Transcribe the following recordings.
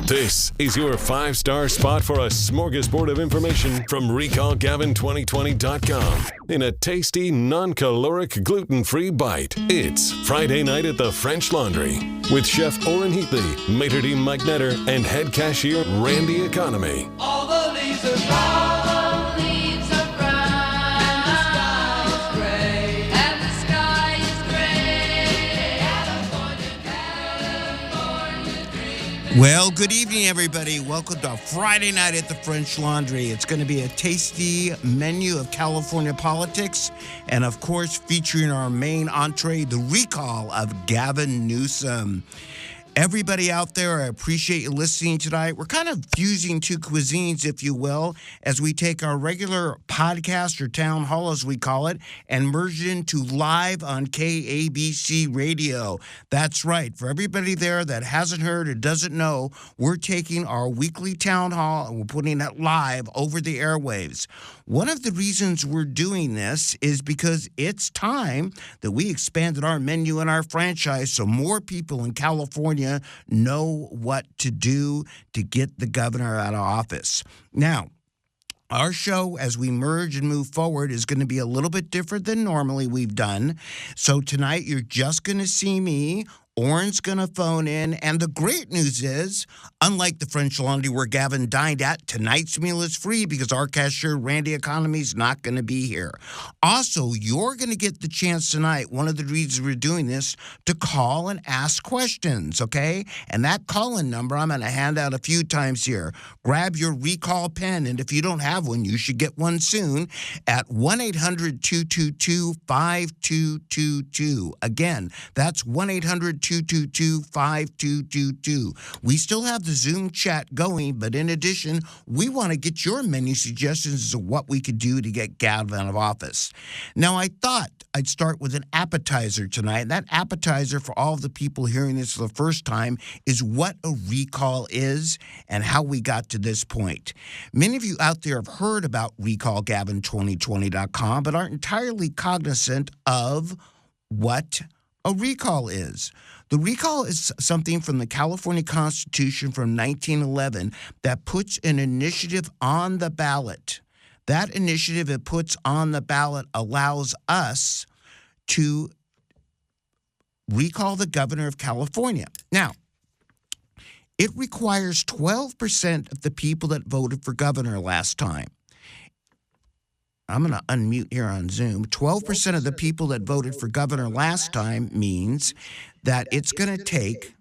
This is your 5-star spot for a smorgasbord of information from RecallGavin2020.com in a tasty, non-caloric, gluten-free bite. It's Friday night at the French Laundry with Chef Orrin Heatley, maitre d' Mike Netter, and head cashier Randy Economy. All the leaves are brown. Well, good evening, everybody. Welcome to Friday night at the French Laundry. It's going to be a tasty menu of California politics and, of course, featuring our main entree, the recall of Gavin Newsom. Everybody out there, I appreciate you listening tonight. We're kind of fusing two cuisines, if you will, as we take our regular podcast or town hall, as we call it, and merge it into live on KABC Radio. That's right. For everybody there that hasn't heard or doesn't know, we're taking our weekly town hall and we're putting it live over the airwaves. One of the reasons we're doing this is because it's time that we expanded our menu and our franchise so more people in California know what to do to get the governor out of office. Now, our show, as we merge and move forward, is going to be a little bit different than normally we've done. So tonight, you're just going to see me. Orrin's going to phone in, and the great news is, unlike the French Laundry where Gavin dined at, tonight's meal is free because our cashier, Randy Economy, is not going to be here. Also, you're going to get the chance tonight, one of the reasons we're doing this, to call and ask questions, okay? And that call-in number I'm going to hand out a few times here. Grab your recall pen, and if you don't have one, you should get one soon, at 1-800-222-5222. Again, that's 1-800-222-5222. We still have the Zoom chat going, but in addition, we want to get your menu suggestions of what we could do to get Gavin out of office. Now, I thought I'd start with an appetizer tonight. And that appetizer, for all of the people hearing this for the first time, is what a recall is and how we got to this point. Many of you out there have heard about RecallGavin2020.com, but aren't entirely cognizant of what a recall is. The recall is something from the California Constitution from 1911 that puts an initiative on the ballot. That initiative it puts on the ballot allows us to recall the governor of California. Now, it requires 12% of the people that voted for governor last time. I'm going to unmute here on Zoom. 12% of the people that voted for governor last time means that it's going to take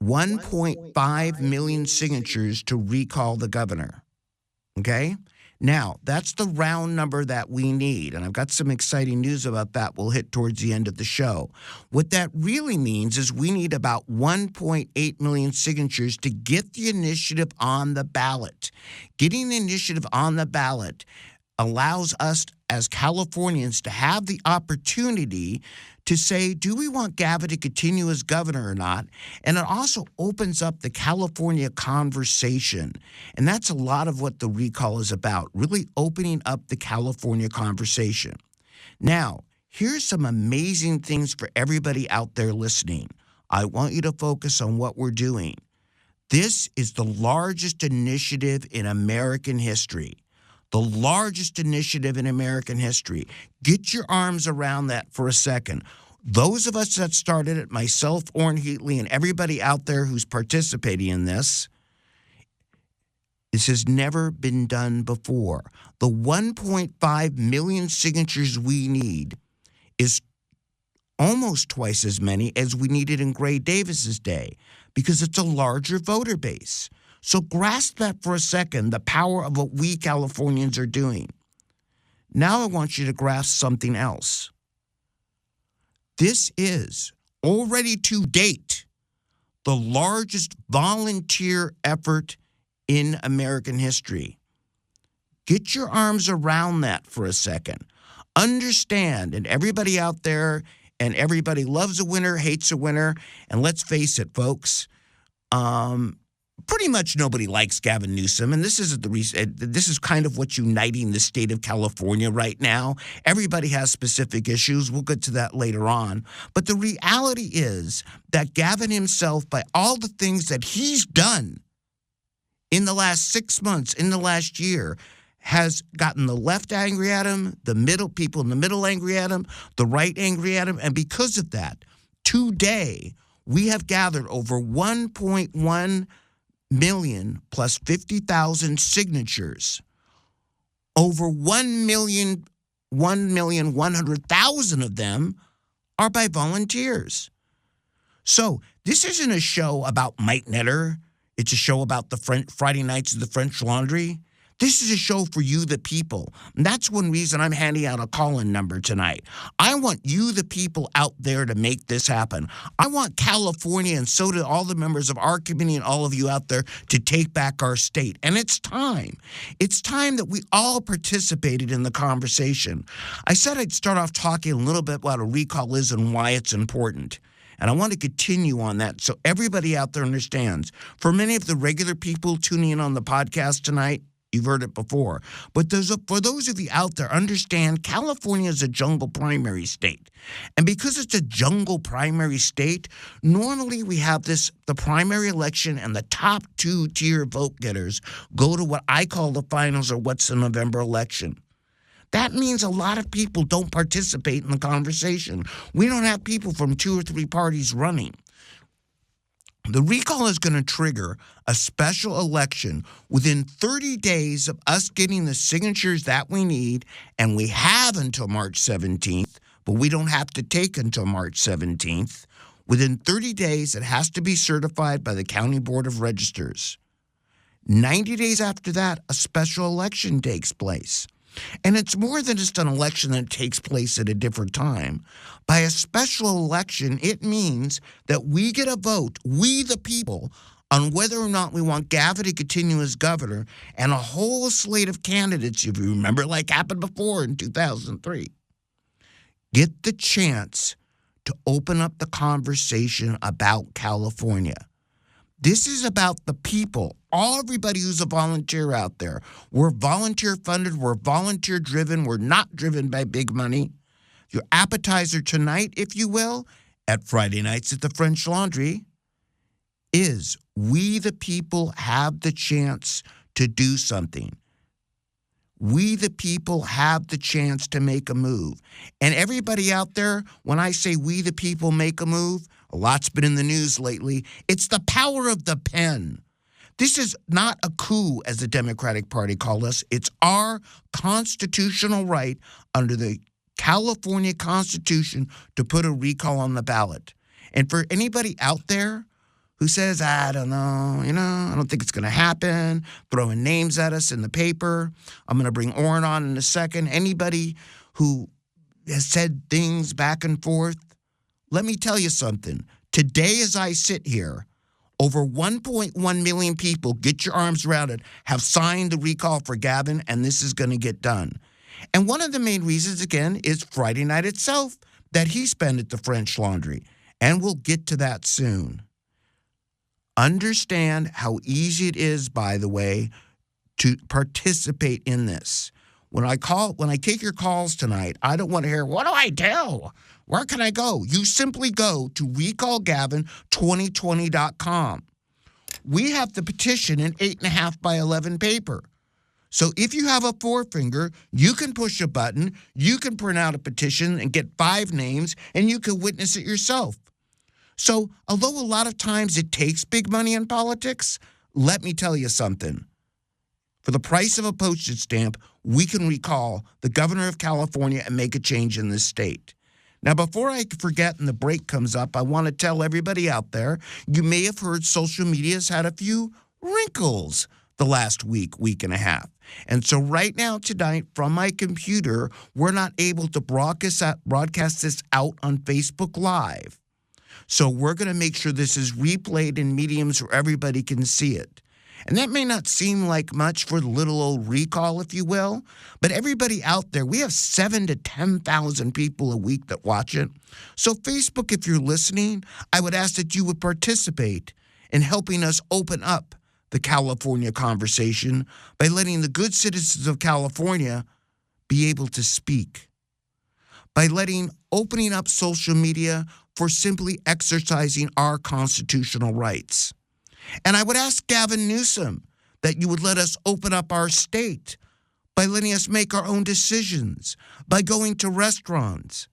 1.5 million signatures to recall the governor. Okay? Now, that's the round number that we need, and I've got some exciting news about that we'll hit towards the end of the show. What that really means is we need about 1.8 million signatures to get the initiative on the ballot. Getting the initiative on the ballot allows us as Californians to have the opportunity to say, do we want Gavin to continue as governor or not? And it also opens up the California conversation. And that's a lot of what the recall is about, really opening up the California conversation. Now, here's some amazing things for everybody out there listening. I want you to focus on what we're doing. This is the largest initiative in American history. The largest initiative in American history. Get your arms around that for a second. Those of us that started it, myself, Orrin Heatley, and everybody out there who's participating in this has never been done before. The 1.5 million signatures we need is almost twice as many as we needed in Gray Davis's day because it's a larger voter base. So grasp that for a second, the power of what we Californians are doing. Now I want you to grasp something else. This is, already to date, the largest volunteer effort in American history. Get your arms around that for a second. Understand, and everybody out there, and everybody loves a winner, hates a winner, and let's face it, folks, pretty much nobody likes Gavin Newsom, and this is kind of what's uniting the state of California right now. Everybody has specific issues. We'll get to that later on. But the reality is that Gavin himself, by all the things that he's done in the last 6 months, in the last year, has gotten the left angry at him, the middle people in the middle angry at him, the right angry at him. And because of that, today, we have gathered over 1.1 million plus 50,000 signatures. Over 1,100,000 of them are by volunteers. So this isn't a show about Mike Netter. It's a show about the Friday nights of the French Laundry. This is a show for you, the people. And that's one reason I'm handing out a call-in number tonight. I want you, the people out there, to make this happen. I want California, and so do all the members of our community and all of you out there, to take back our state. And it's time. It's time that we all participated in the conversation. I said I'd start off talking a little bit about what a recall is and why it's important. And I want to continue on that so everybody out there understands. For many of the regular people tuning in on the podcast tonight, you've heard it before. But for those of you out there, understand California is a jungle primary state. And because it's a jungle primary state, normally we have the primary election and the top two-tier vote getters go to what I call the finals, or what's the November election. That means a lot of people don't participate in the conversation. We don't have people from 2 or 3 parties running. The recall is going to trigger a special election within 30 days of us getting the signatures that we need, and we have until March 17th, but we don't have to take until March 17th. Within 30 days, it has to be certified by the County Board of Registers. 90 days after that, a special election takes place. And it's more than just an election that takes place at a different time. By a special election, it means that we get a vote, we the people, on whether or not we want Gavin to continue as governor, and a whole slate of candidates, if you remember, like happened before in 2003, get the chance to open up the conversation about California. This is about the people, everybody who's a volunteer out there. We're volunteer funded, we're volunteer driven, we're not driven by big money. Your appetizer tonight, if you will, at Friday nights at the French Laundry, is we the people have the chance to do something. We the people have the chance to make a move. And everybody out there, when I say we the people make a move, a lot's been in the news lately, it's the power of the pen. This is not a coup, as the Democratic Party called us. It's our constitutional right under the California Constitution to put a recall on the ballot. And for anybody out there who says, I don't know, I don't think it's going to happen, throwing names at us in the paper, I'm going to bring Orrin on in a second. Anybody who has said things back and forth, let me tell you something. Today, as I sit here, over 1.1 million people, get your arms around it, have signed the recall for Gavin, and this is going to get done. And one of the main reasons, again, is Friday night itself that he spent at the French Laundry. And we'll get to that soon. Understand how easy it is, by the way, to participate in this. When I take your calls tonight, I don't want to hear, what do I do? Where can I go? You simply go to recallgavin2020.com. We have the petition in 8.5 by 11 paper. So if you have a forefinger, you can push a button, you can print out a petition and get 5 names, and you can witness it yourself. So although a lot of times it takes big money in politics, let me tell you something. For the price of a postage stamp, we can recall the governor of California and make a change in this state. Now, before I forget and the break comes up, I want to tell everybody out there, you may have heard social media has had a few wrinkles the last week and a half. And so right now, tonight, from my computer, we're not able to broadcast this out on Facebook Live. So we're going to make sure this is replayed in mediums where everybody can see it. And that may not seem like much for the little old recall, if you will, but everybody out there, we have 7,000 to 10,000 people a week that watch it. So Facebook, if you're listening, I would ask that you would participate in helping us open up the California conversation by letting the good citizens of California be able to speak, by opening up social media for simply exercising our constitutional rights. And I would ask Gavin Newsom that you would let us open up our state by letting us make our own decisions, by going to restaurants,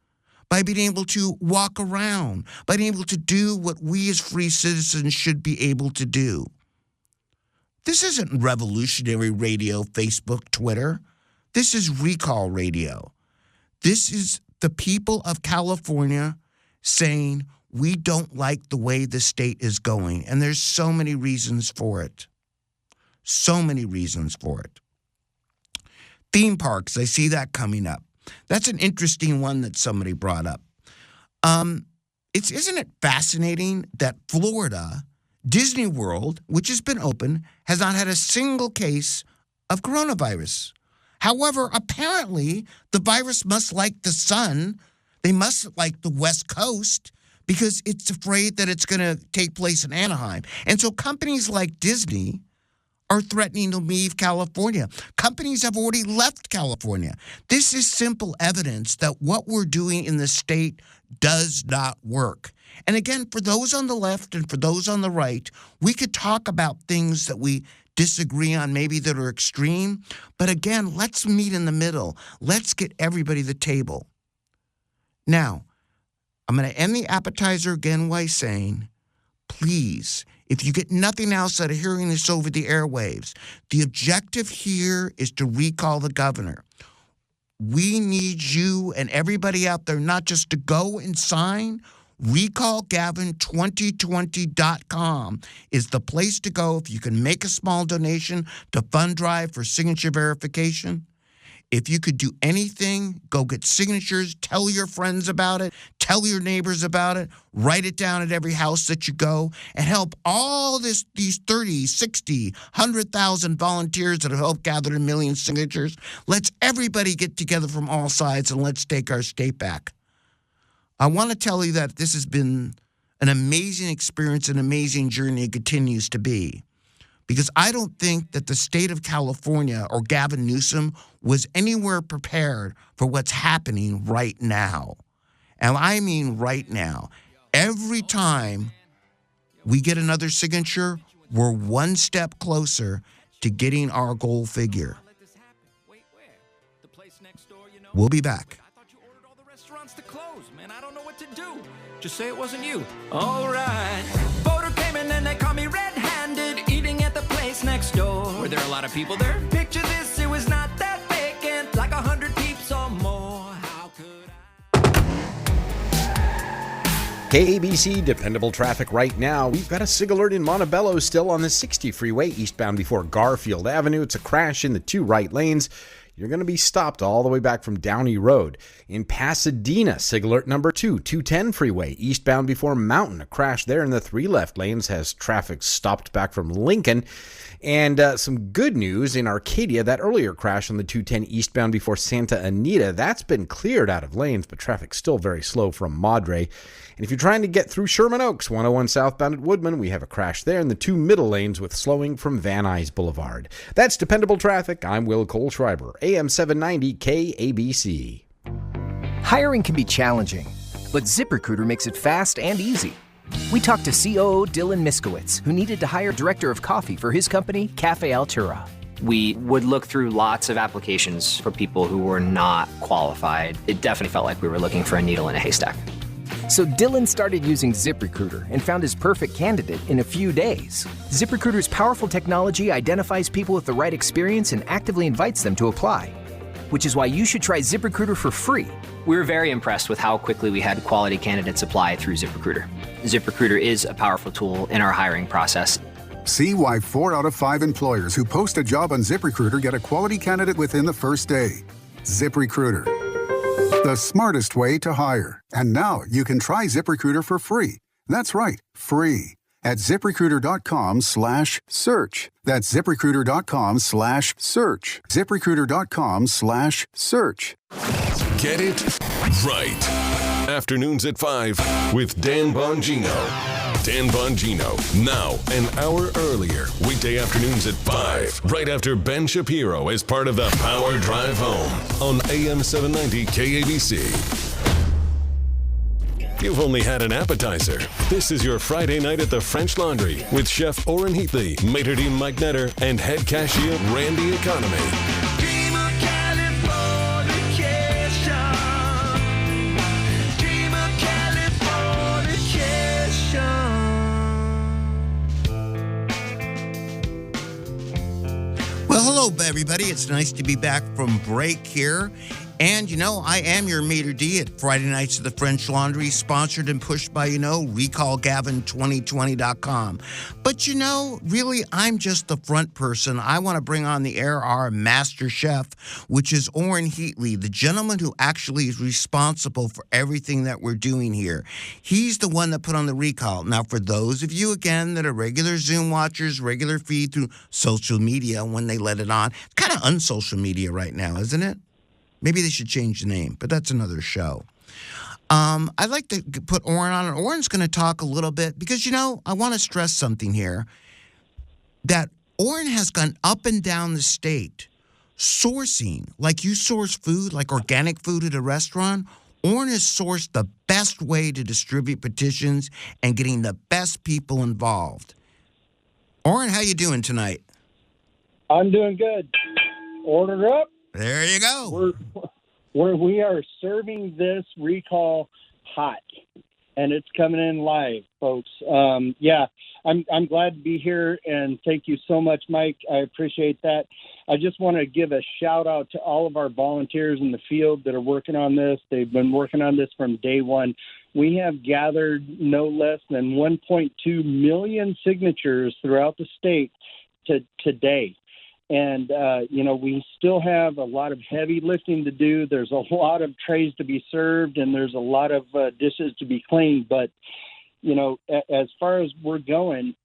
by being able to walk around, by being able to do what we as free citizens should be able to do. This isn't revolutionary radio, Facebook, Twitter. This is recall radio. This is the people of California saying, we don't like the way the state is going. And there's so many reasons for it. So many reasons for it. Theme parks, I see that coming up. That's an interesting one that somebody brought up. Isn't it fascinating that Florida, Disney World, which has been open, has not had a single case of coronavirus. However, apparently, the virus must like the sun. They must like the West Coast because it's afraid that it's going to take place in Anaheim. And so companies like Disney are threatening to leave California. Companies have already left California. This is simple evidence that what we're doing in the state does not work. And again, for those on the left and for those on the right, we could talk about things that we disagree on, maybe that are extreme. But again, let's meet in the middle. Let's get everybody to the table. Now, I'm going to end the appetizer again by saying, please, if you get nothing else out of hearing this over the airwaves, the objective here is to recall the governor. We need you and everybody out there not just to go and sign. RecallGavin2020.com is the place to go if you can make a small donation to Fund Drive for signature verification. If you could do anything, go get signatures, tell your friends about it, tell your neighbors about it, write it down at every house that you go, and help all these 30, 60, 100,000 volunteers that have helped gather 1 million signatures. Let's everybody get together from all sides and let's take our state back. I want to tell you that this has been an amazing experience, an amazing journey. It continues to be. Because I don't think that the state of California or Gavin Newsom was anywhere prepared for what's happening right now. And I mean right now. Every time we get another signature, we're one step closer to getting our goal figure. We'll be back. To close, man, I don't know what to do. Just say it wasn't you. All right. Voter came in and they caught me red-handed, eating at the place next door. Were there a lot of people there? Picture this, it was not that vacant, like 100 peeps or more. How could I? KABC, dependable traffic right now. We've got a SIG alert in Montebello still on the 60 freeway eastbound before Garfield Avenue. It's a crash in the 2 right lanes. You're going to be stopped all the way back from Downey Road. In Pasadena, SIG alert number 2, 210 freeway, eastbound before Mountain. A crash there in the 3 left lanes has traffic stopped back from Lincoln. And some good news in Arcadia, that earlier crash on the 210 eastbound before Santa Anita, that's been cleared out of lanes, but traffic's still very slow from Madre. And if you're trying to get through Sherman Oaks, 101 southbound at Woodman, we have a crash there in the 2 middle lanes with slowing from Van Nuys Boulevard. That's dependable traffic. I'm Will Kohlschreiber, AM 790 KABC. Hiring can be challenging, but ZipRecruiter makes it fast and easy. We talked to COO Dylan Miskowitz, who needed to hire director of coffee for his company, Cafe Altura. We would look through lots of applications for people who were not qualified. It definitely felt like we were looking for a needle in a haystack. So Dylan started using ZipRecruiter and found his perfect candidate in a few days. ZipRecruiter's powerful technology identifies people with the right experience and actively invites them to apply, which is why you should try ZipRecruiter for free. We were very impressed with how quickly we had quality candidates apply through ZipRecruiter. ZipRecruiter is a powerful tool in our hiring process. See why 4 out of 5 employers who post a job on ZipRecruiter get a quality candidate within the first day. ZipRecruiter, the smartest way to hire. And now you can try ZipRecruiter for free. That's right, free. At ZipRecruiter.com/search. That's ZipRecruiter.com/search. ZipRecruiter.com/search. Get it right. Afternoons at 5 with Dan Bongino. Dan Bongino, now an hour earlier. Weekday afternoons at 5, right after Ben Shapiro as part of the Power Drive Home on AM 790 KABC. You've only had an appetizer. This is your Friday night at the French Laundry with Chef Oren Heatley, maitre d' Mike Netter, and head cashier Randy Economy. Dream of Californication. Dream of Californication. Well, hello, everybody. It's nice to be back from break here. And, I am your maitre d' at Friday Nights at the French Laundry, sponsored and pushed by, RecallGavin2020.com. But, really, I'm just the front person. I want to bring on the air our master chef, which is Oren Heatley, the gentleman who actually is responsible for everything that we're doing here. He's the one that put on the recall. Now, for those of you, again, that are regular Zoom watchers, regular feed through social media when they let it on, it's kind of unsocial media right now, isn't it? Maybe they should change the name, but that's another show. I'd like to put Oren on, and Oren's going to talk a little bit because, I want to stress something here, that Oren has gone up and down the state sourcing, like you source food, like organic food at a restaurant. Oren has sourced the best way to distribute petitions and getting the best people involved. Oren, how you doing tonight? I'm doing good. Order up. There you go. We are serving this recall hot, and it's coming in live, folks. I'm glad to be here, and thank you so much, Mike. I appreciate that. I just want to give a shout out to all of our volunteers in the field that are working on this. They've been working on this from day one. We have gathered no less than 1.2 million signatures throughout the state today. And, we still have a lot of heavy lifting to do. There's a lot of trays to be served, and there's a lot of dishes to be cleaned. But, as far as we're going,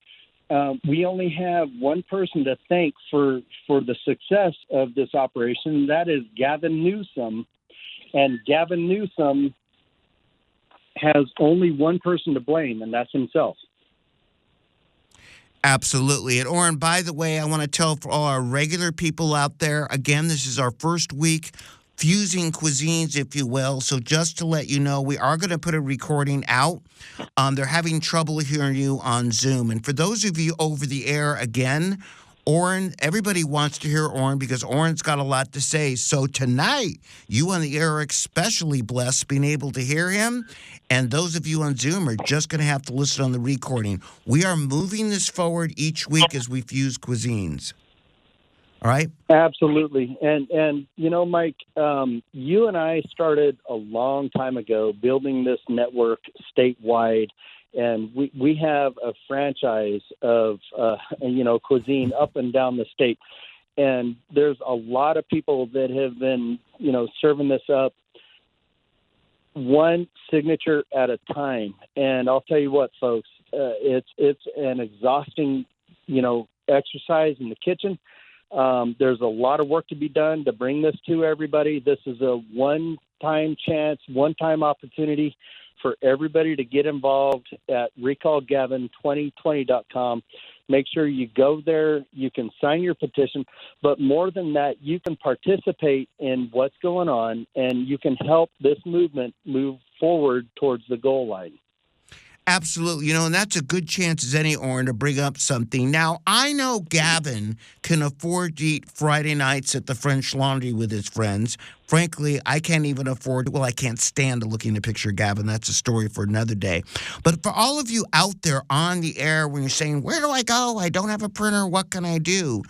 we only have one person to thank for the success of this operation, and that is Gavin Newsom. And Gavin Newsom has only one person to blame, and that's himself. Absolutely. And Oren, by the way, I want to tell for all our regular people out there, again, this is our first week fusing cuisines, if you will. So just to let you know, we are going to put a recording out. They're having trouble hearing you on Zoom. And for those of you over the air, again, Oren, everybody wants to hear Oren because Oren's got a lot to say. So tonight, you on the air are especially blessed being able to hear him. And those of you on Zoom are just going to have to listen on the recording. We are moving this forward each week as we fuse cuisines. All right? Absolutely. And Mike, you and I started a long time ago building this network statewide. And we have a franchise of, cuisine up and down the state. And there's a lot of people that have been, serving this up one signature at a time. And I'll tell you what, folks, it's an exhausting, exercise in the kitchen. There's a lot of work to be done to bring this to everybody. This is a one-time chance, one-time opportunity for everybody to get involved at RecallGavin2020.com. Make sure you go there. You can sign your petition. But more than that, you can participate in what's going on, and you can help this movement move forward towards the goal line. Absolutely. And that's a good chance as any, Oren, to bring up something. Now, I know Gavin can afford to eat Friday nights at the French Laundry with his friends. Frankly, I can't even afford, I can't stand looking at a picture of Gavin. That's a story for another day. But for all of you out there on the air, when you're saying, where do I go? I don't have a printer. What can I do?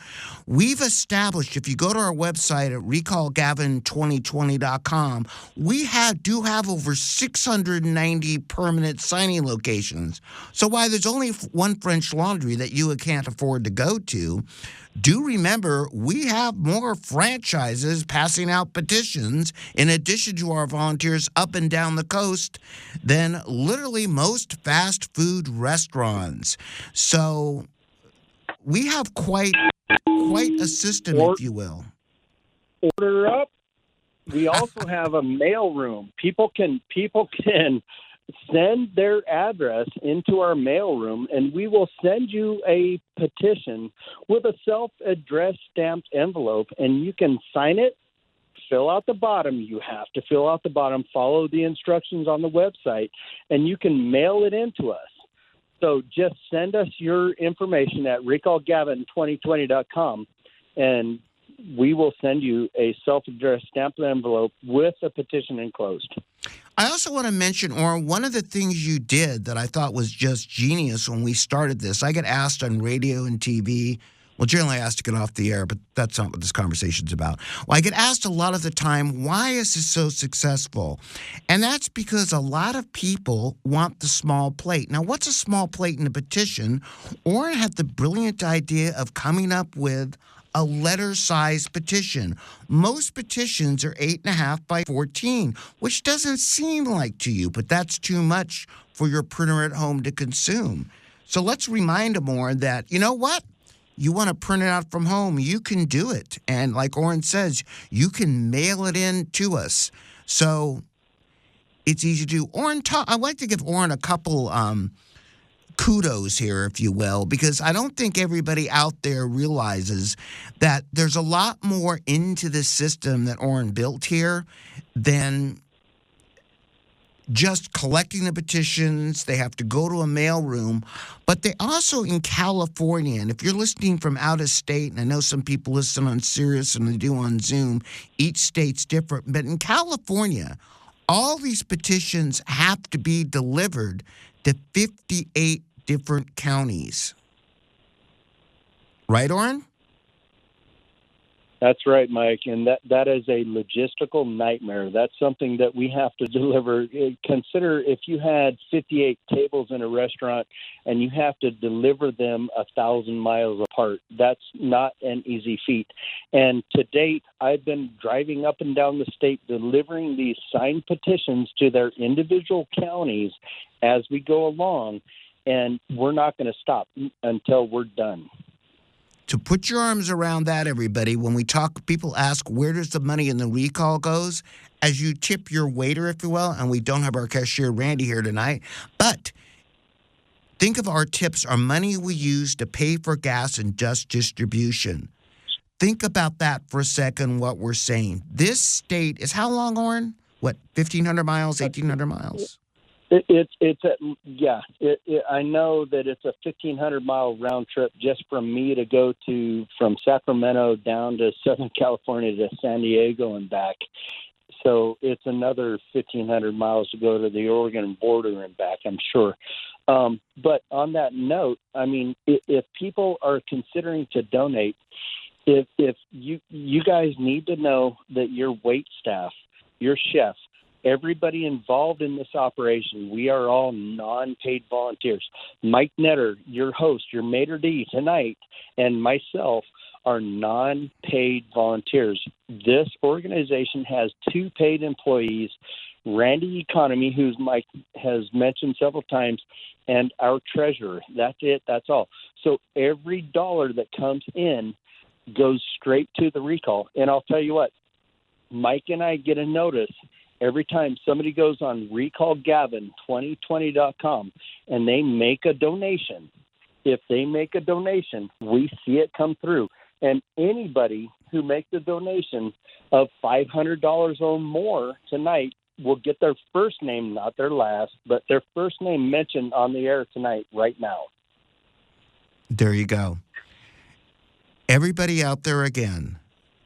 We've established, if you go to our website at recallgavin2020.com, we do have over 690 permanent signing locations. So while there's only one French Laundry that you can't afford to go to, do remember, we have more franchises passing out petitions in addition to our volunteers up and down the coast than literally most fast food restaurants. So we have quite a system, if you will. Order up. we also have a mail room. People can send their address into our mail room, and we will send you a petition with a self-addressed stamped envelope, and you can sign it, fill out the bottom. You have to fill out the bottom, follow the instructions on the website, and you can mail it in to us. So just send us your information at recallgavin2020.com, and we will send you a self-addressed stamped envelope with a petition enclosed. I also want to mention, Orrin, one of the things you did that I thought was just genius when we started this. I get asked on radio and TV. Well, generally I asked to get off the air, but that's not what this conversation's about. Well, I get asked a lot of the time, why is this so successful? And that's because a lot of people want the small plate. Now, what's a small plate in a petition? Orrin had the brilliant idea of coming up with a letter-sized petition. Most petitions are 8.5 by 14, which doesn't seem like to you, but that's too much for your printer at home to consume. So let's remind them, Orrin, that, you know what? You want to print it out from home, you can do it. And like Orrin says, you can mail it in to us. So it's easy to do. Orrin, I'd like to give Orrin a couple kudos here, if you will, because I don't think everybody out there realizes that there's a lot more into this system that Orrin built here than just collecting the petitions. They have to go to a mail room, but they also in California, and if you're listening from out of state, and I know some people listen on Sirius and they do on Zoom, each state's different, but in California, all these petitions have to be delivered to 58 different counties. Right, Orrin? That's right, Mike, and that is a logistical nightmare. That's something that we have to deliver. Consider if you had 58 tables in a restaurant and you have to deliver them 1,000 miles apart. That's not an easy feat. And to date, I've been driving up and down the state delivering these signed petitions to their individual counties as we go along, and we're not going to stop until we're done. To put your arms around that, everybody, when we talk, people ask, where does the money in the recall goes? As you tip your waiter, if you will, and we don't have our cashier, Randy, here tonight, but think of our tips, our money we use to pay for gas and dust distribution. Think about that for a second, what we're saying. This state is how long, Orrin? What, 1,500 miles, 1,800 miles? I know that it's a 1,500-mile round trip just from me to go from Sacramento down to Southern California to San Diego and back. So it's another 1,500 miles to go to the Oregon border and back, I'm sure. But on that note, I mean, if people are considering to donate, if you guys need to know that your wait staff, your chef, everybody involved in this operation, we are all non-paid volunteers. Mike Netter, your host, your maitre d' tonight, and myself are non-paid volunteers. This organization has 2 paid employees, Randy Economy, who Mike has mentioned several times, and our treasurer. That's it. That's all. So every dollar that comes in goes straight to the recall. And I'll tell you what, Mike and I get a notice every time somebody goes on recallgavin2020.com and they make a donation. If they make a donation, we see it come through. And anybody who makes a donation of $500 or more tonight will get their first name, not their last, but their first name mentioned on the air tonight, right now. There you go. Everybody out there again.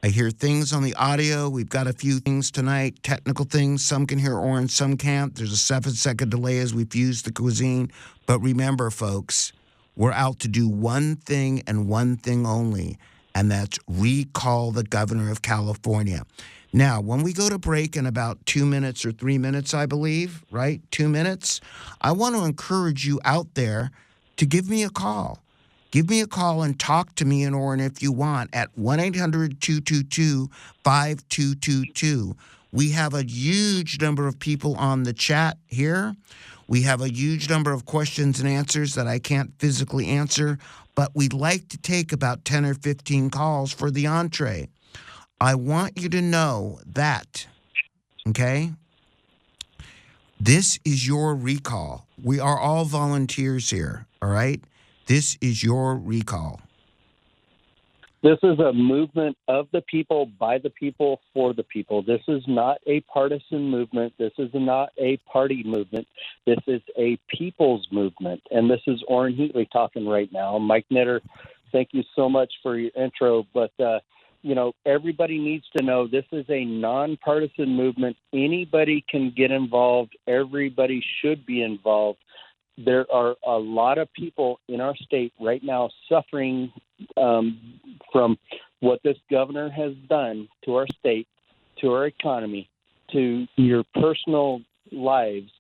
I hear things on the audio. We've got a few things tonight, technical things. Some can hear Orrin, some can't. There's a 7-second delay as we fuse the cuisine. But remember, folks, we're out to do one thing and one thing only, and that's recall the governor of California. Now, when we go to break in about 2 minutes or 3 minutes, I believe, right? 2 minutes, I want to encourage you out there to give me a call. Give me a call and talk to me and Orrin if you want at 1-800-222-5222. We have a huge number of people on the chat here. We have a huge number of questions and answers that I can't physically answer, but we'd like to take about 10 or 15 calls for the entree. I want you to know that, okay? This is your recall. We are all volunteers here, all right? This is your recall. This is a movement of the people, by the people, for the people. This is not a partisan movement. This is not a party movement. This is a people's movement. And this is Orrin Heatley talking right now. Mike Knitter, thank you so much for your intro. But, everybody needs to know this is a nonpartisan movement. Anybody can get involved. Everybody should be involved. There are a lot of people in our state right now suffering from what this governor has done to our state, to our economy, to your personal lives,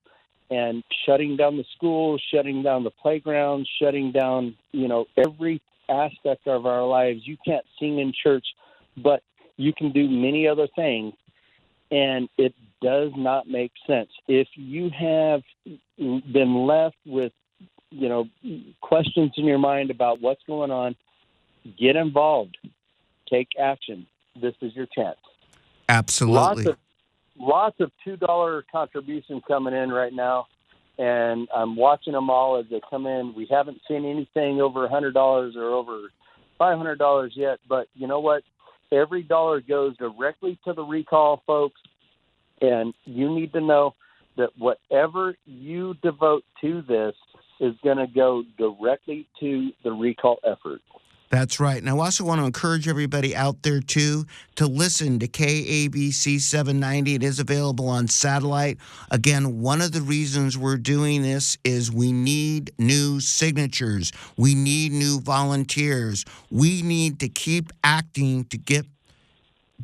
and shutting down the schools, shutting down the playgrounds, shutting down, every aspect of our lives. You can't sing in church, but you can do many other things, and it does not make sense. If you have been left with, questions in your mind about what's going on, get involved. Take action. This is your chance. Absolutely. Lots of $2 contributions coming in right now, and I'm watching them all as they come in. We haven't seen anything over $100 or over $500 yet, but you know what? Every dollar goes directly to the recall, folks, and you need to know that whatever you devote to this is going to go directly to the recall effort. That's right. And I also want to encourage everybody out there, too, to listen to KABC 790. It is available on satellite. Again, one of the reasons we're doing this is we need new signatures. We need new volunteers. We need to keep acting to get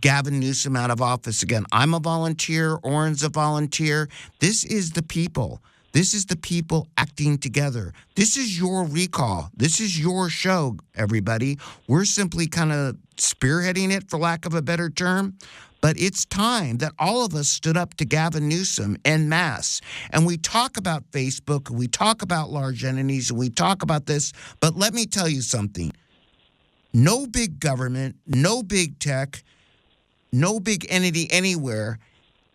Gavin Newsom out of office again. I'm a volunteer. Orrin's a volunteer. This is the people. This is the people acting together. This is your recall. This is your show, everybody. We're simply kind of spearheading it, for lack of a better term. But it's time that all of us stood up to Gavin Newsom en masse. And we talk about Facebook, and we talk about large entities, and we talk about this. But let me tell you something. No big government, no big tech, no big entity anywhere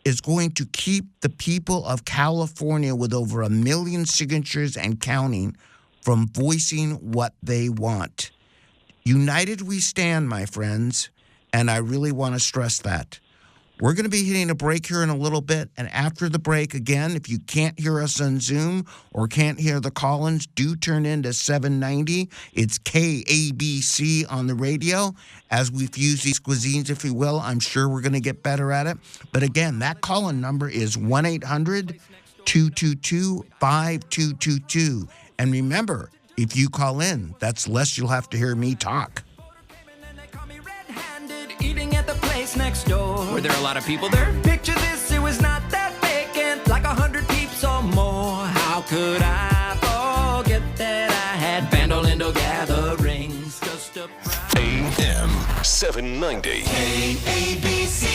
is going to keep the people of California with over 1 million signatures and counting from voicing what they want. United we stand, my friends, and I really want to stress that. We're going to be hitting a break here in a little bit, and after the break, again, if you can't hear us on Zoom or can't hear the call-ins, do turn in to 790. It's KABC on the radio. As we fuse these cuisines, if you will, I'm sure we're going to get better at it. But again, that call-in number is 1-800-222-5222. And remember, if you call in, that's less you'll have to hear me talk. Eating at the place next door. Were there a lot of people there? Picture this, it was not that vacant, like 100 peeps or more. How could I forget that I had Bandolindo gatherings? Just a AM 790. KABC.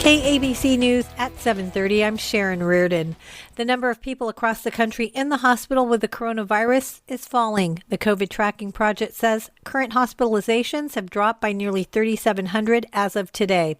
KABC News at 7:30. I'm Sharon Reardon. The number of people across the country in the hospital with the coronavirus is falling. The COVID Tracking Project says current hospitalizations have dropped by nearly 3,700 as of today.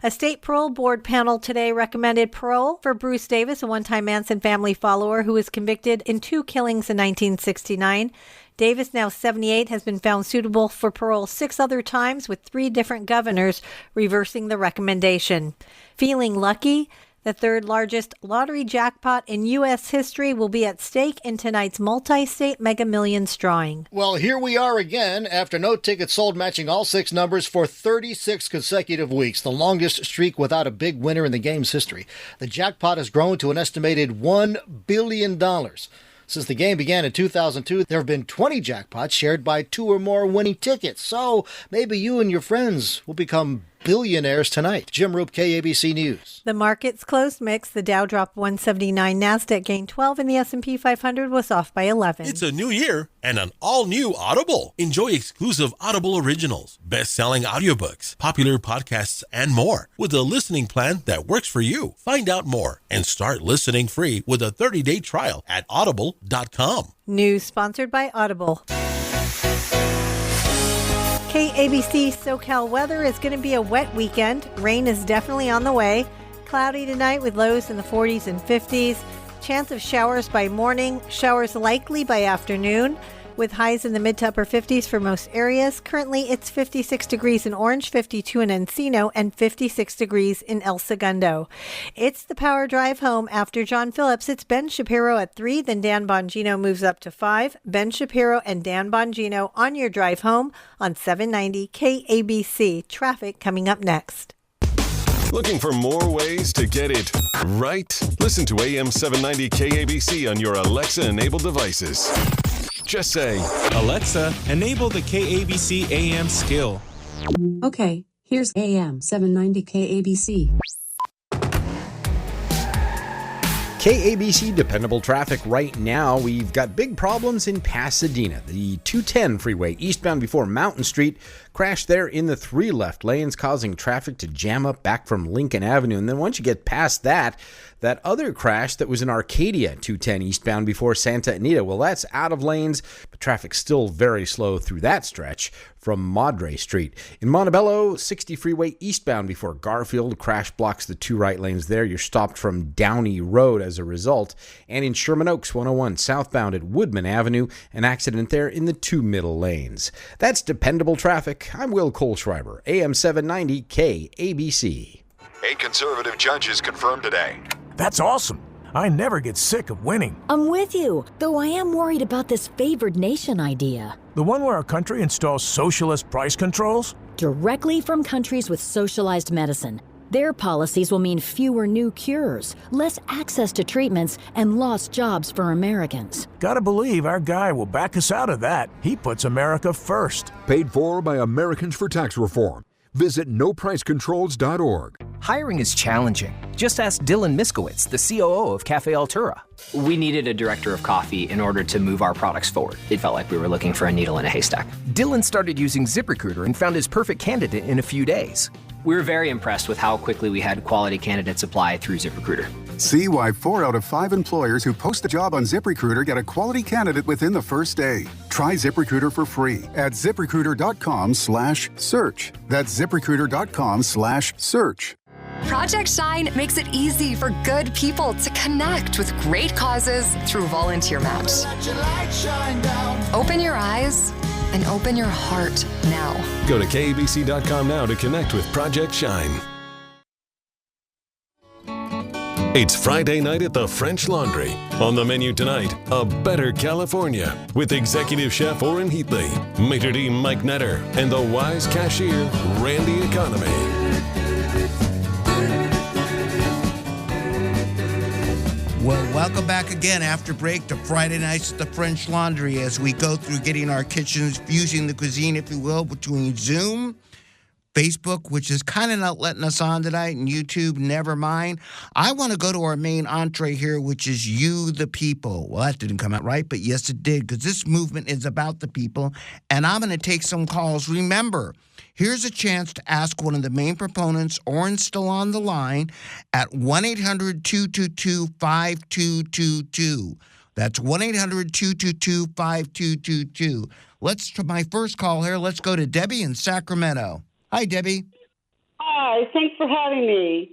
A state parole board panel today recommended parole for Bruce Davis, a one-time Manson family follower who was convicted in 2 killings in 1969. Davis, now 78, has been found suitable for parole 6 other times, with 3 different governors reversing the recommendation. Feeling lucky? The third largest lottery jackpot in U.S. history will be at stake in tonight's multi-state Mega Millions drawing. Well, here we are again after no tickets sold matching all 6 numbers for 36 consecutive weeks, the longest streak without a big winner in the game's history. The jackpot has grown to an estimated $1 billion. Since the game began in 2002, there have been 20 jackpots shared by 2 or more winning tickets. So maybe you and your friends will become billionaires tonight. Jim Roop, KABC News. The markets closed mixed. The Dow dropped 179, NASDAQ gained 12, and the S&P 500 was off by 11. It's a new year and an all-new Audible. Enjoy exclusive Audible originals, best-selling audiobooks, popular podcasts, and more with a listening plan that works for you. Find out more and start listening free with a 30-day trial at audible.com. News sponsored by Audible. KABC SoCal weather is going to be a wet weekend. Rain is definitely on the way. Cloudy tonight with lows in the 40s and 50s. Chance of showers by morning. Showers likely by afternoon with highs in the mid to upper 50s for most areas. Currently, it's 56 degrees in Orange, 52 in Encino, and 56 degrees in El Segundo. It's the Power Drive home after John Phillips. It's Ben Shapiro at 3, then Dan Bongino moves up to 5. Ben Shapiro and Dan Bongino on your drive home on 790 KABC. Traffic coming up next. Looking for more ways to get it right? Listen to AM 790 KABC on your Alexa-enabled devices. Just say, Alexa, enable the KABC AM skill. Okay, here's AM 790 KABC. KABC dependable traffic right now. We've got big problems in Pasadena. The 210 freeway eastbound before Mountain Street crashed there in the 3 left lanes, causing traffic to jam up back from Lincoln Avenue. And then once you get past that other crash that was in Arcadia, 210 eastbound before Santa Anita, well, that's out of lanes, but traffic's still very slow through that stretch from Madre Street. In Montebello, 60 freeway eastbound before Garfield, crash blocks the 2 right lanes there. You're stopped from Downey Road as a result. And in Sherman Oaks, 101 southbound at Woodman Avenue, an accident there in the 2 middle lanes. That's dependable traffic. I'm Will Kohlschreiber, AM 790 KABC. 8 conservative judges confirmed today. That's awesome. I never get sick of winning. I'm with you, though I am worried about this favored nation idea. The one where our country installs socialist price controls? Directly from countries with socialized medicine. Their policies will mean fewer new cures, less access to treatments, and lost jobs for Americans. Gotta believe our guy will back us out of that. He puts America first. Paid for by Americans for Tax Reform. Visit nopricecontrols.org. Hiring is challenging. Just ask Dylan Miskowitz, the COO of Cafe Altura. We needed a director of coffee in order to move our products forward. It felt like we were looking for a needle in a haystack. Dylan started using ZipRecruiter and found his perfect candidate in a few days. We were very impressed with how quickly we had quality candidates apply through ZipRecruiter. See why 4 out of 5 employers who post a job on ZipRecruiter get a quality candidate within the first day. Try ZipRecruiter for free at ZipRecruiter.com/search. That's ZipRecruiter.com/search. Project Shine makes it easy for good people to connect with great causes through Volunteer Match. Open your eyes and open your heart now. Go to KABC.com now to connect with Project Shine. It's Friday night at the French Laundry. On the menu tonight, A Better California with Executive Chef Orrin Heatley, Maitre d' Mike Netter, and the wise cashier, Randy Economy. Well, welcome back again after break to Friday Nights at the French Laundry as we go through getting our kitchens, fusing the cuisine, if you will, between Zoom, Facebook, which is kind of not letting us on tonight, and YouTube, never mind. I want to go to our main entree here, which is You the People. Well, that didn't come out right, but yes, it did, because this movement is about the people, and I'm going to take some calls. Remember, here's a chance to ask one of the main proponents, Orrin's still on the line, at 1-800-222-5222. That's 1-800-222-5222. Let's try my first call here. Let's go to Debbie in Sacramento. Hi, Debbie. Hi, thanks for having me.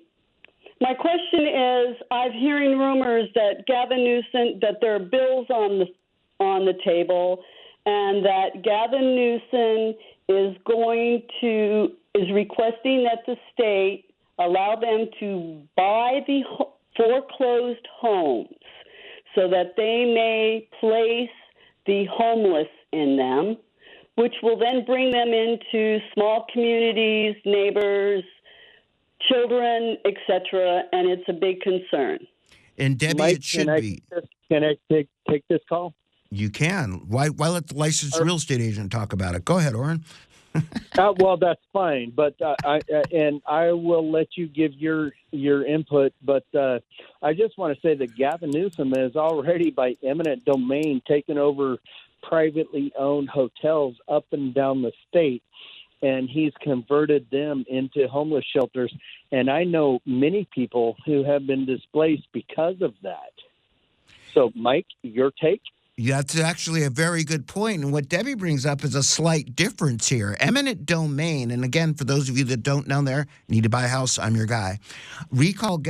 My question is, I'm hearing rumors that Gavin Newsom, that there are bills on the table, and that Gavin Newsom is requesting that the state allow them to buy the foreclosed homes so that they may place the homeless in them, which will then bring them into small communities, neighbors, children, etc., and it's a big concern. And Debbie, Mike, it should be. Can I take this call? You can. Why let the licensed real estate agent talk about it? Go ahead, Orrin. Well, that's fine, but I will let you give your input. But I just want to say that Gavin Newsom is already, by eminent domain, taken over privately owned hotels up and down the state, and he's converted them into homeless shelters. And I know many people who have been displaced because of that. So, Mike, your take? That's actually a very good point. And what Debbie brings up is a slight difference here. Eminent domain, and again, for those of you that don't know there, need to buy a house, I'm your guy. Recall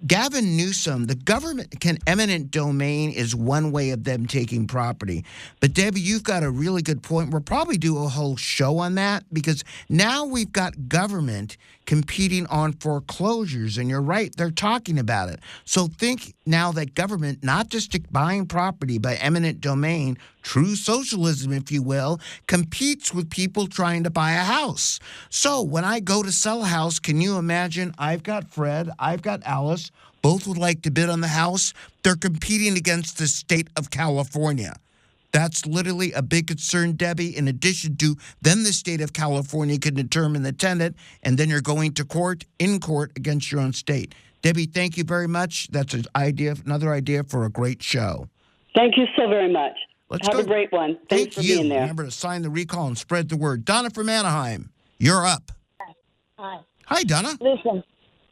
Gavin Newsom, the government can eminent domain is one way of them taking property. But Debbie, you've got a really good point. We'll probably do a whole show on that because now we've got government competing on foreclosures. And you're right, they're talking about it. So think now that government, not just buying property by eminent domain, true socialism, if you will, competes with people trying to buy a house. So when I go to sell a house, can you imagine I've got Fred, I've got Alice, both would like to bid on the house. They're competing against the state of California. That's literally a big concern, Debbie, in addition to then the state of California can determine the tenant, and then you're going to court, in court, against your own state. Debbie, thank you very much. That's another idea for a great show. Thank you so very much. Have a great one. Thanks for being there. Remember to sign the recall and spread the word. Donna from Anaheim, you're up. Hi. Hi, Donna. Listen,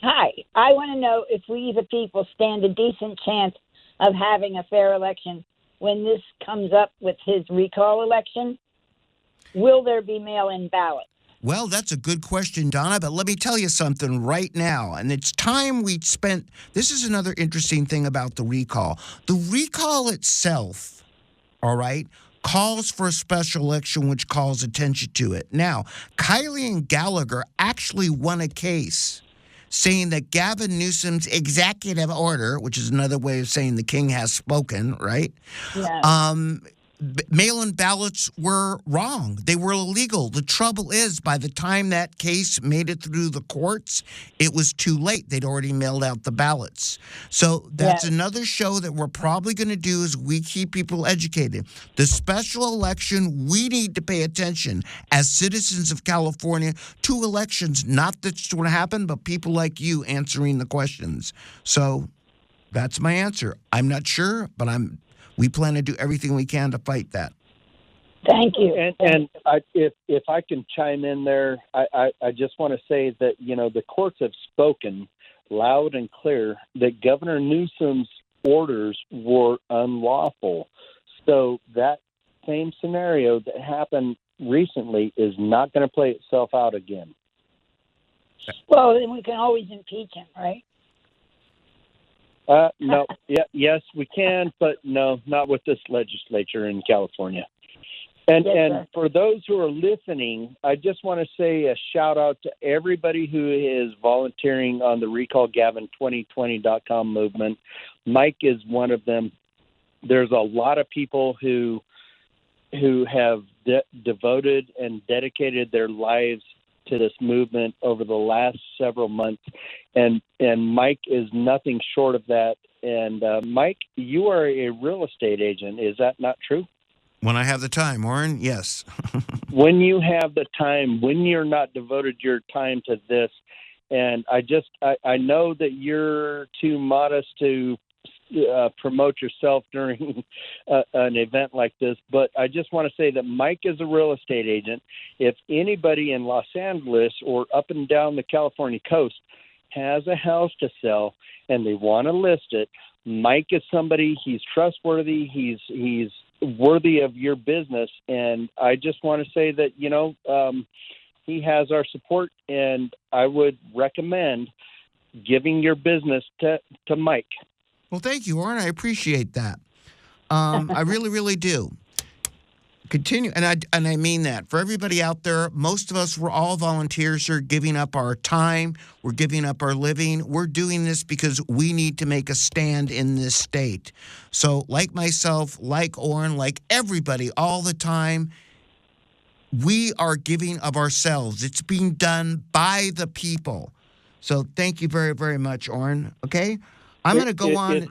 hi. I want to know if we, the people, stand a decent chance of having a fair election when this comes up with his recall election. Will there be mail-in ballots? Well, that's a good question, Donna, but let me tell you something right now. And it's time we spent. This is another interesting thing about the recall. The recall itself, all right, calls for a special election, which calls attention to it. Now, Kylie and Gallagher actually won a case saying that Gavin Newsom's executive order, which is another way of saying the king has spoken, right? Yeah. Mail-in ballots were wrong. They were illegal. The trouble is, by the time that case made it through the courts, it was too late. They'd already mailed out the ballots. So that's another show that we're probably going to do is we keep people educated. The special election, we need to pay attention as citizens of California to elections, not that's going to happen, but people like you answering the questions. So that's my answer. I'm not sure, but we plan to do everything we can to fight that. Thank you. And if I can chime in there, I just want to say that, the courts have spoken loud and clear that Governor Newsom's orders were unlawful. So that same scenario that happened recently is not going to play itself out again. Well, then we can always impeach him, right? No. Yes, we can, but no, not with this legislature in California. And for those who are listening, I just want to say a shout out to everybody who is volunteering on the RecallGavin2020.com movement. Mike is one of them. There's a lot of people who have devoted and dedicated their lives to this movement over the last several months, and Mike is nothing short of that. And Mike, you are a real estate agent. Is that not true? When I have the time, Warren, yes. When you have the time, when you're not devoted your time to this, and I know that you're too modest to promote yourself during an event like this, but I just want to say that Mike is a real estate agent. If anybody in Los Angeles or up and down the California coast has a house to sell and they want to list it, Mike is somebody, he's trustworthy, he's worthy of your business, and I just want to say that, he has our support, and I would recommend giving your business to Mike. Well, thank you, Warren. I appreciate that. I really, really do. Continue, and I mean that. For everybody out there, most of us, we're all volunteers here, giving up our time. We're giving up our living. We're doing this because we need to make a stand in this state. So like myself, like Warren, like everybody all the time, we are giving of ourselves. It's being done by the people. So thank you very, very much, Warren. Okay? I'm going to go on.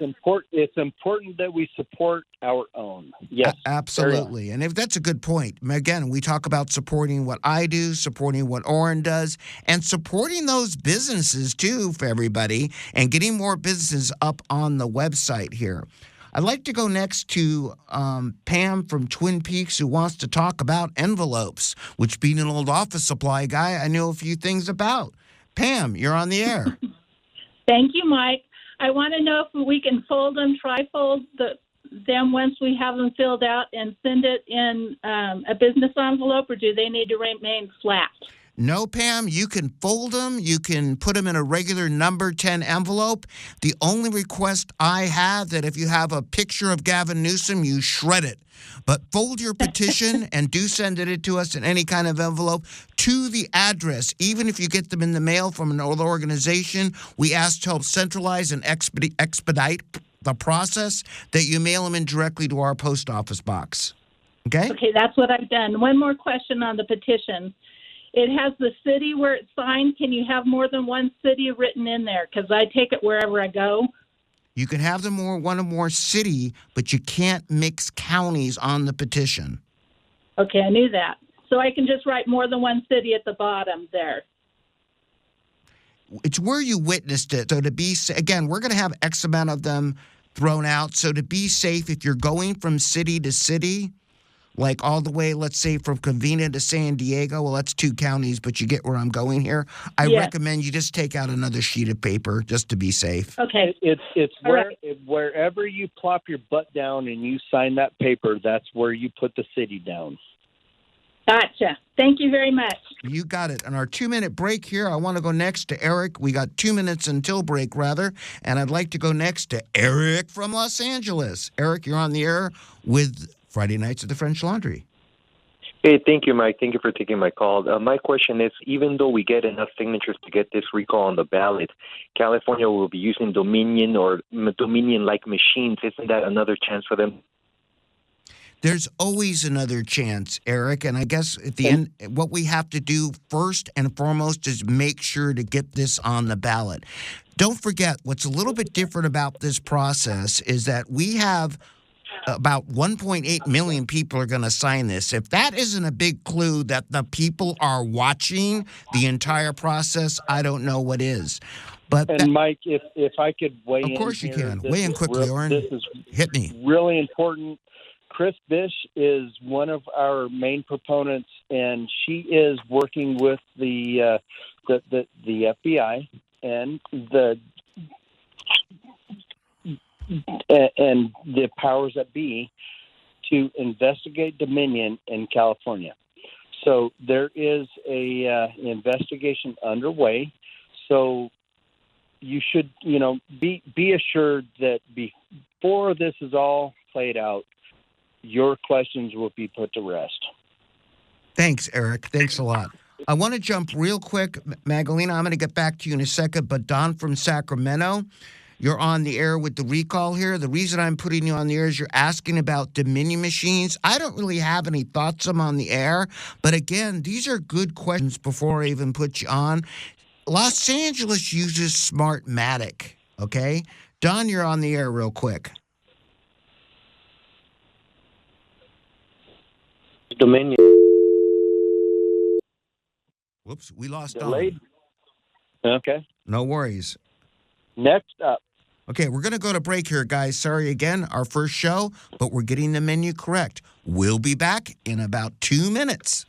It's important that we support our own. Yes. Absolutely. And if that's a good point. Again, we talk about supporting what I do, supporting what Oren does, and supporting those businesses, too, for everybody, and getting more businesses up on the website here. I'd like to go next to Pam from Twin Peaks, who wants to talk about envelopes, which, being an old office supply guy, I know a few things about. Pam, you're on the air. Thank you, Mike. I want to know if we can fold them, trifold them once we have them filled out and send it in a business envelope, or do they need to remain flat? No, Pam, you can fold them. You can put them in a regular number 10 envelope. The only request I have that if you have a picture of Gavin Newsom, you shred it. But fold your petition and do send it to us in any kind of envelope to the address. Even if you get them in the mail from an old organization, we ask to help centralize and expedite the process that you mail them in directly to our post office box. Okay? Okay, that's what I've done. One more question on the petition. It has the city where it's signed. Can you have more than one city written in there? Because I take it wherever I go. You can have one or more city, but you can't mix counties on the petition. Okay, I knew that. So I can just write more than one city at the bottom there. It's where you witnessed it. So again, we're going to have X amount of them thrown out. So to be safe, if you're going from city to city, like all the way, let's say, from Covina to San Diego. Well, that's 2 counties, but you get where I'm going here. I recommend you just take out another sheet of paper just to be safe. Okay. It's wherever you plop your butt down and you sign that paper, that's where you put the city down. Gotcha. Thank you very much. You got it. On our 2-minute break here, I want to go next to Eric. We got 2 minutes until break, rather. And I'd like to go next to Eric from Los Angeles. Eric, you're on the air with Friday Nights at the French Laundry. Hey, thank you, Mike. Thank you for taking my call. My question is, even though we get enough signatures to get this recall on the ballot, California will be using Dominion or Dominion-like machines. Isn't that another chance for them? There's always another chance, Eric. And I guess at the end, what we have to do first and foremost is make sure to get this on the ballot. Don't forget, what's a little bit different about this process is that we have about 1.8 million people are going to sign this. If that isn't a big clue that the people are watching the entire process, I don't know what is. But Mike, if I could weigh in, of course you here, can weigh in quickly, Oren. This is hit me. Really important. Chris Bish is one of our main proponents, and she is working with the FBI and the powers that be to investigate Dominion in California. So there is a investigation underway. So you should, be assured that before this is all played out, your questions will be put to rest. Thanks, Eric. Thanks a lot. I want to jump real quick. Magdalena, I'm going to get back to you in a second, but Don from Sacramento, you're on the air with the recall here. The reason I'm putting you on the air is you're asking about Dominion machines. I don't really have any thoughts on the air, but again, these are good questions before I even put you on. Los Angeles uses Smartmatic, okay? Don, you're on the air real quick. Dominion. Whoops, we lost Delayed. Don. Okay. No worries. Next up. Okay, we're going to go to break here, guys. Sorry again, our first show, but we're getting the menu correct. We'll be back in about 2 minutes.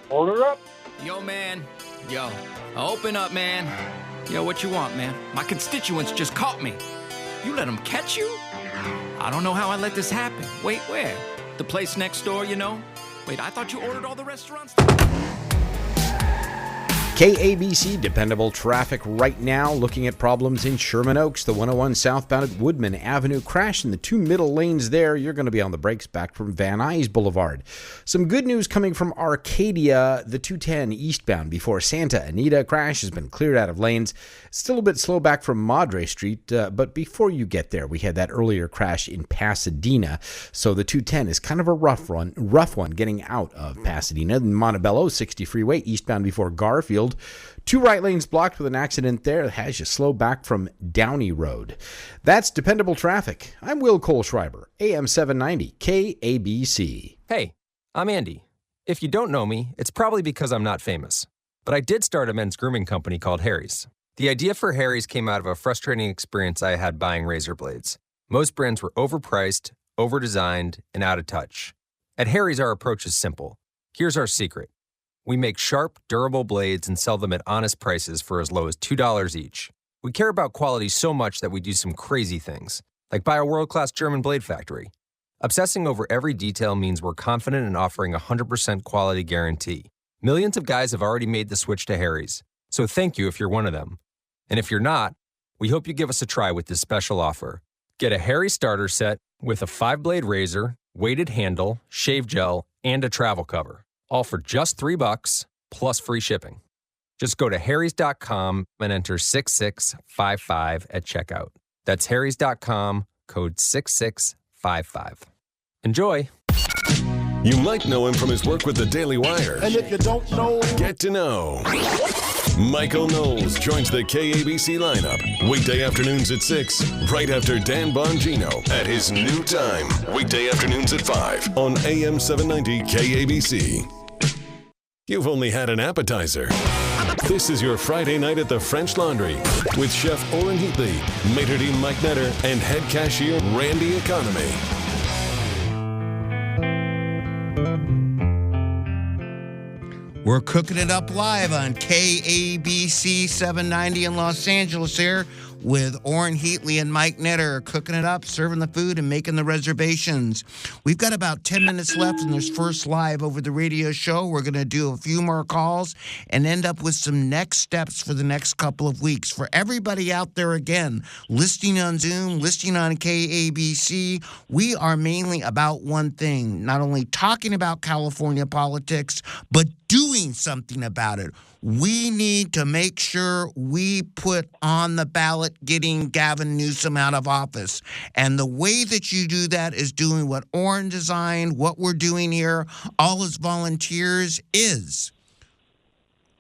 Order up. Yo, man. Yo, open up, man. Yo, what you want, man? My constituents just caught me. You let them catch you? I don't know how I let this happen. Wait, where? The place next door, Wait, I thought you ordered all the restaurants? KABC Dependable Traffic right now, looking at problems in Sherman Oaks. The 101 southbound at Woodman Avenue crash in the 2 middle lanes there. You're going to be on the brakes back from Van Nuys Boulevard. Some good news coming from Arcadia. The 210 eastbound before Santa Anita crash has been cleared out of lanes. Still a bit slow back from Madre Street, but before you get there, we had that earlier crash in Pasadena. So the 210 is kind of a rough one getting out of Pasadena. Montebello 60 freeway eastbound before Garfield. 2 right lanes blocked with an accident there that has you slow back from Downey Road. That's Dependable Traffic. I'm Will Kohlschreiber, AM 790 KABC. Hey, I'm Andy. If you don't know me, it's probably because I'm not famous. But I did start a men's grooming company called Harry's. The idea for Harry's came out of a frustrating experience I had buying razor blades. Most brands were overpriced, overdesigned, and out of touch. At Harry's, our approach is simple. Here's our secret. We make sharp, durable blades and sell them at honest prices for as low as $2 each. We care about quality so much that we do some crazy things, like buy a world-class German blade factory. Obsessing over every detail means we're confident in offering a 100% quality guarantee. Millions of guys have already made the switch to Harry's, so thank you if you're one of them. And if you're not, we hope you give us a try with this special offer. Get a Harry starter set with a 5-blade razor, weighted handle, shave gel, and a travel cover, all for just $3 plus free shipping. Just go to harrys.com and enter 6655 at checkout. That's harrys.com, code 6655. Enjoy. You might know him from his work with the Daily Wire. And if you don't know, get to know. Michael Knowles joins the KABC lineup weekday afternoons at 6, right after Dan Bongino at his new time. Weekday afternoons at 5 on AM 790 KABC. You've only had an appetizer. This is your Friday night at the French Laundry with Chef Orrin Heatley, maitre d' Mike Netter, and head cashier Randy Economy. We're cooking it up live on KABC 790 in Los Angeles here with Orrin Heatley and Mike Netter, cooking it up, serving the food, and making the reservations. We've got about 10 minutes left in this first live over the radio show. We're going to do a few more calls and end up with some next steps for the next couple of weeks. For everybody out there, again, listening on Zoom, listening on KABC, we are mainly about one thing, not only talking about California politics, but doing something about it. We need to make sure we put on the ballot getting Gavin Newsom out of office. And the way that you do that is doing what Orrin designed, what we're doing here, all as volunteers, is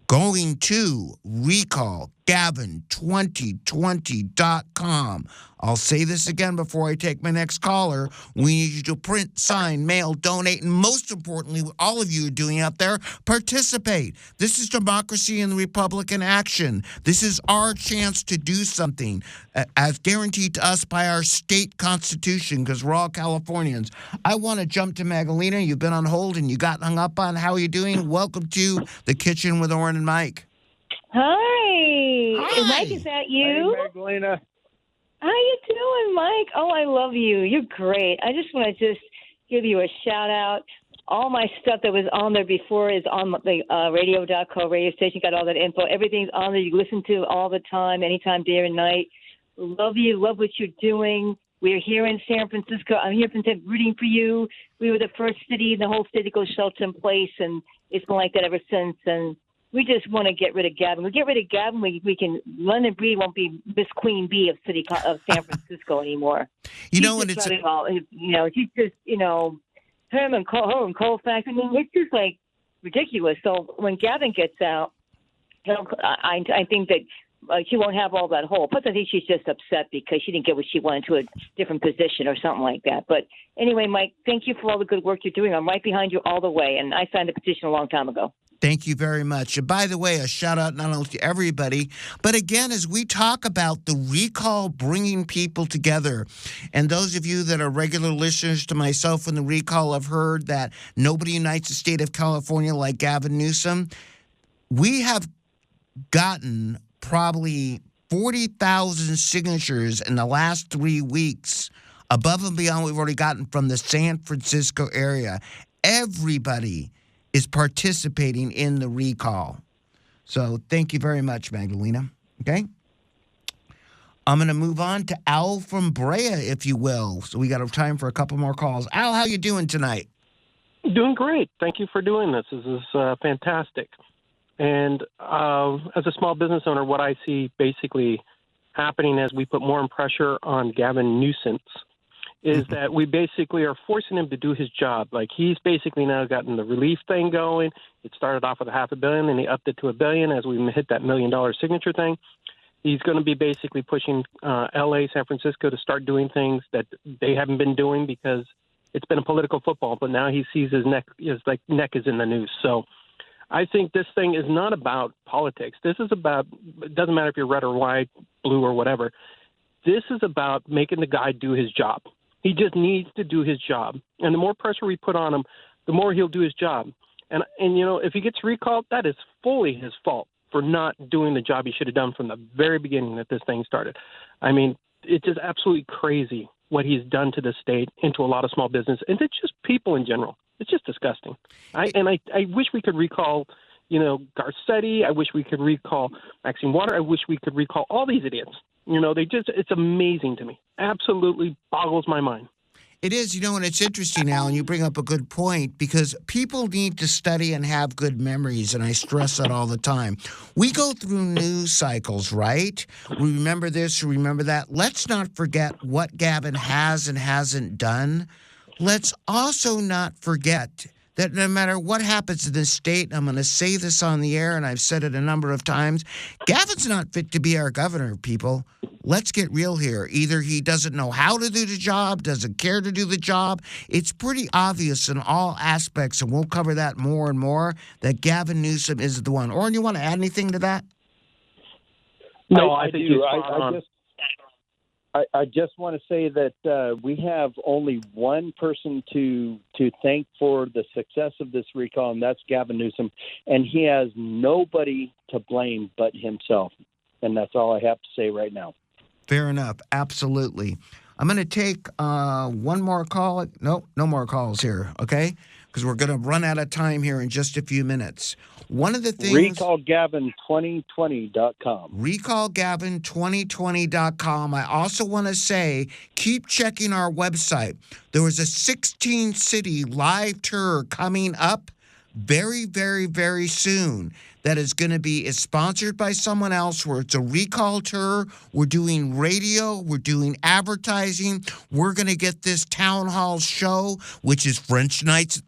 going to recallgavin2020.com. I'll say this again before I take my next caller. We need you to print, sign, mail, donate, and most importantly, what all of you are doing out there, participate. This is democracy and the Republic in action. This is our chance to do something as guaranteed to us by our state constitution, because we're all Californians. I want to jump to Magdalena. You've been on hold and you got hung up on. How are you doing? Welcome to the kitchen with Orrin and Mike. Hi. Mike, is that you? Hey, Magdalena. How you doing, Mike? Oh, I love you. You're great. I just want to give you a shout out. All my stuff that was on there before is on the radio.co radio station. Got all that info. Everything's on there. You listen to all the time, anytime, day or night. Love you. Love what you're doing. We're here in San Francisco. I'm here rooting for you. We were the first city in the whole state to go shelter in place, and it's been like that ever since. And we just want to get rid of Gavin. We get rid of Gavin, we can. London Breed won't be Miss Queen Bee of San Francisco anymore. You know, and it's she's just him and Colfax. I mean, it's just like ridiculous. So when Gavin gets out, I think that she won't have all that hold. Plus, I think she's just upset because she didn't get what she wanted to a different position or something like that. But anyway, Mike, thank you for all the good work you're doing. I'm right behind you all the way, and I signed the petition a long time ago. Thank you very much. And by the way, a shout out not only to everybody, but again, as we talk about the recall bringing people together, and those of you that are regular listeners to myself and the recall have heard that nobody unites the state of California like Gavin Newsom. We have gotten probably 40,000 signatures in the last 3 weeks, above and beyond what we've already gotten from the San Francisco area. Everybody is participating in the recall. So thank you very much, Magdalena. Okay? I'm going to move on to Al from Brea, if you will. So we got time for a couple more calls. Al, how you doing tonight? Doing great. Thank you for doing this. This is fantastic. And as a small business owner, what I see basically happening as we put more pressure on Gavin Newsom is that we basically are forcing him to do his job. Like, he's basically now gotten the relief thing going. It started off with $500 million, and he upped it to $1 billion as we hit that $1 million signature thing. He's going to be basically pushing L.A., San Francisco to start doing things that they haven't been doing because it's been a political football. But now he sees his neck is in the news. So I think this thing is not about politics. This is about, it doesn't matter if you're red or white, blue or whatever. This is about making the guy do his job. He just needs to do his job. And the more pressure we put on him, the more he'll do his job. And if he gets recalled, that is fully his fault. for not doing the job he should have done from the very beginning that this thing started. I mean, it's just absolutely crazy what he's done to the state and to a lot of small business and to just people in general. It's just disgusting. I wish we could recall, Garcetti. I wish we could recall Maxine Waters. I wish we could recall all these idiots. It's amazing to me. Absolutely boggles my mind. It is, and it's interesting, Alan, you bring up a good point because people need to study and have good memories, and I stress that all the time. We go through news cycles, right? We remember this, we remember that. Let's not forget what Gavin has and hasn't done. Let's also not forget that no matter what happens in this state, I'm going to say this on the air, and I've said it a number of times, Gavin's not fit to be our governor, people. Let's get real here. Either he doesn't know how to do the job, doesn't care to do the job. It's pretty obvious in all aspects, and we'll cover that more and more, that Gavin Newsom is the one. Orrin, you want to add anything to that? No, I think do. I just want to say that we have only one person to thank for the success of this recall, and that's Gavin Newsom. And he has nobody to blame but himself. And that's all I have to say right now. Fair enough. Absolutely. I'm going to take one more call. No more calls here, okay? Because we're going to run out of time here in just a few minutes. One of the things... RecallGavin2020.com. RecallGavin2020.com. I also want to say, keep checking our website. There was a 16-city live tour coming up very, very, very soon. That is going to be sponsored by someone else where it's a recall tour. We're doing radio. We're doing advertising. We're going to get this town hall show, which is Friday nights at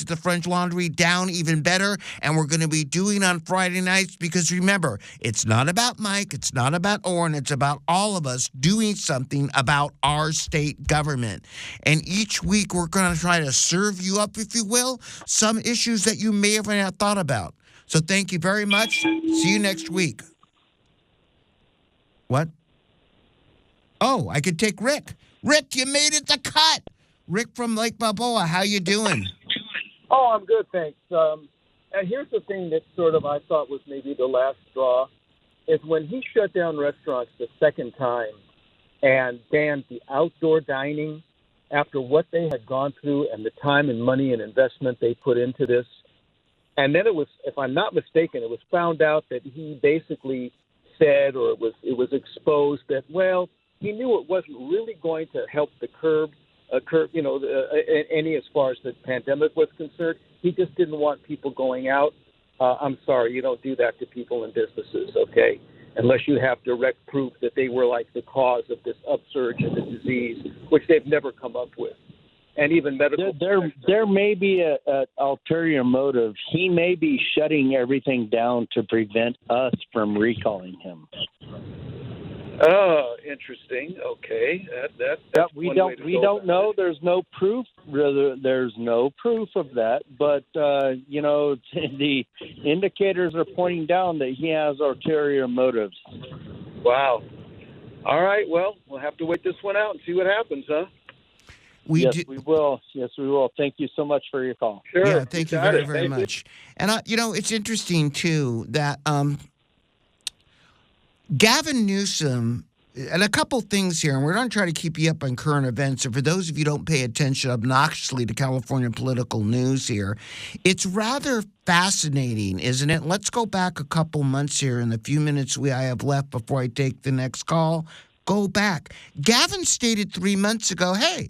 the French Laundry, down even better. And we're going to be doing on Friday nights because remember, it's not about Mike. It's not about Orrin. It's about all of us doing something about our state government. And each week we're going to try to serve you up, if you will, some issues that you may have not thought about. So thank you very much. See you next week. What? Oh, I could take Rick. Rick, you made it the cut. Rick from Lake Balboa, how you doing? Oh, I'm good, thanks. And here's the thing that sort of I thought was maybe the last straw, is when he shut down restaurants the second time and banned the outdoor dining after what they had gone through and the time and money and investment they put into this. And then it was, if I'm not mistaken, it was found out that he basically said, or it was exposed that, well, he knew it wasn't really going to help the curb, any as far as the pandemic was concerned. He just didn't want people going out. I'm sorry, you don't do that to people and businesses, okay? Unless you have direct proof that they were like the cause of this upsurge in the disease, which they've never come up with. And even medical. There may be an ulterior motive. He may be shutting everything down to prevent us from recalling him. Oh, interesting. Okay, that's we don't know. There's no proof. There's no proof of that. But the indicators are pointing down that he has ulterior motives. Wow. All right. Well, we'll have to wait this one out and see what happens, huh? We will. Yes, we will. Thank you so much for your call. Sure. Yeah, thank you very, very much. And, it's interesting, too, that Gavin Newsom, and a couple things here, and we're going to try to keep you up on current events. And for those of you who don't pay attention obnoxiously to California political news here, it's rather fascinating, isn't it? Let's go back a couple months here in the few minutes I have left before I take the next call. Go back. Gavin stated 3 months ago, hey,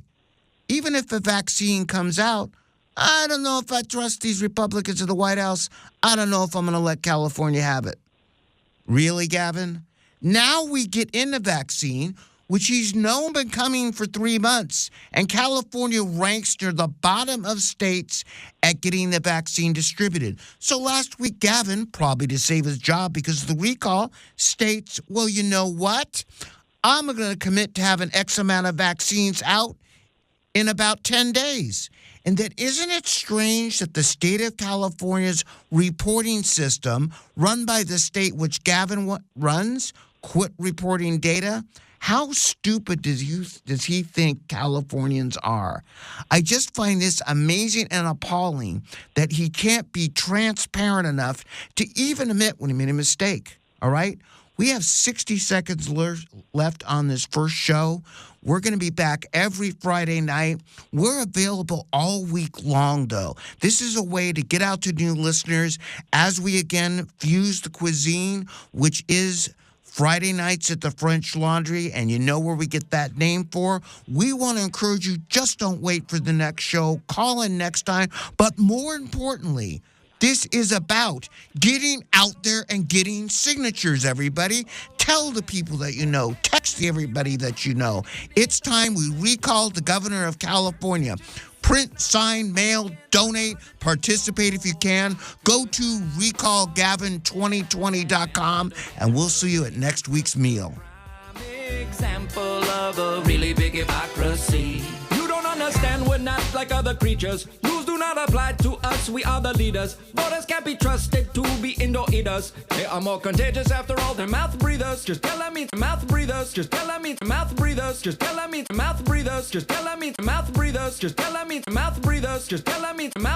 even if a vaccine comes out, I don't know if I trust these Republicans in the White House. I don't know if I'm going to let California have it. Really, Gavin? Now we get in the vaccine, which he's known been coming for 3 months, and California ranks near the bottom of states at getting the vaccine distributed. So last week, Gavin, probably to save his job because of the recall, states, well, you know what? I'm going to commit to having X amount of vaccines out in about 10 days. And that isn't it strange that the state of California's reporting system, run by the state which Gavin runs, quit reporting data, How stupid does he think Californians are? I just find this amazing and appalling that he can't be transparent enough to even admit when he made a mistake, all right? We have 60 seconds left on this first show. We're going to be back every Friday night. We're available all week long, though. This is a way to get out to new listeners as we again fuse the cuisine, which is Friday nights at the French Laundry, and you know where we get that name for. We want to encourage you, just don't wait for the next show. Call in next time. But more importantly, this is about getting out there and getting signatures, everybody. Tell the people that you know. Text everybody that you know. It's time we recall the governor of California. Print, sign, mail, donate, participate if you can. Go to recallgavin2020.com, and we'll see you at next week's meal. Example of a really big hypocrisy. You don't understand, we're not like other creatures. Rules do not apply to us, we are the leaders. Voters can't be trusted to be indoor eaters. They are more contagious after all, they're mouth breathers. Just telling me to mouth breathers. Just telling me to mouth breathers. Just telling me to mouth breathers. Just telling me to mouth breathers. Just telling me to mouth breathers. Just telling me to mouth